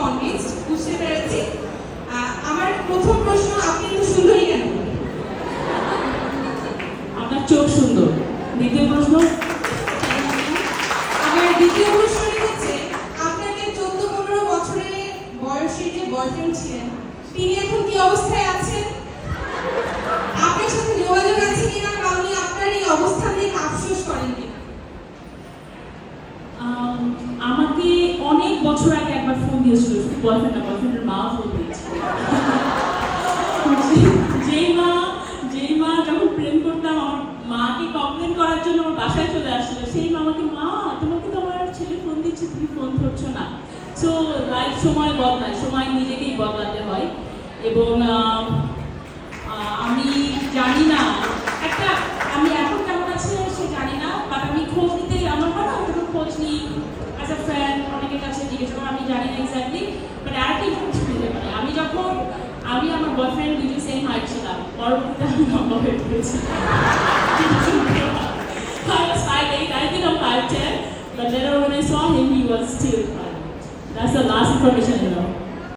Convinced, বুঝতে পেরেছি। আমার প্রথম প্রশ্ন, আপনি এত সুন্দরী কেন? আপনার চোখ সুন্দর। দ্বিতীয় প্রশ্ন, আমার দ্বিতীয় প্রশ্নটি হচ্ছে, আপনাকে 14-15 বছরের বয়সের যে বয়ফ্রেন্ড ছিলেন, তিনি এখন কি অবস্থায় আছেন? আপনার সাথে যোগাযোগ আছে কিনা, বা উনি আপনার এই অবস্থান নিয়ে আফসোস করেন কিনা? আমাকে অনেক বছর আগে একবার ফোন দিয়েছিল, শুধু বয়ফ্রেন্ড না, বয়ফ্রেন্ডের মা ফোন দিয়েছিল। যেই মা যখন প্রেম করতাম, আমার মাকে কমপ্লেন করার জন্য আমার বাসায় চলে আসছিল, সেই মা আমাকে, মা তোমাকে তো আমার ছেলে ফোন দিচ্ছে, তুমি ফোন ধরছো না। সো লাইফ সময় বদলায়, সময় নিজেকেই বদলাতে হয়। এবং আমি জানি না আমি এখন কেমন আছে সে জানি না, বাট আমি খোঁজ নিতে, আমার হয় না ওটা খোঁজ নিই অ্যাজ আ ফ্রেন্ড, অনেকের কাছে জিজ্ঞেস করি, আমি জানি না এক্স্যাক্টলি। বাট আর কি মানে আমি আমার বয়ফ্রেন্ড দুজন সেম হাইট ছিলাম, পরবর্তীতে আমি লম্বা হয়ে পড়েছি। I was 5'8", I think I'm 5'10", but later when I saw him, he was still 5'8". That's the last information I know.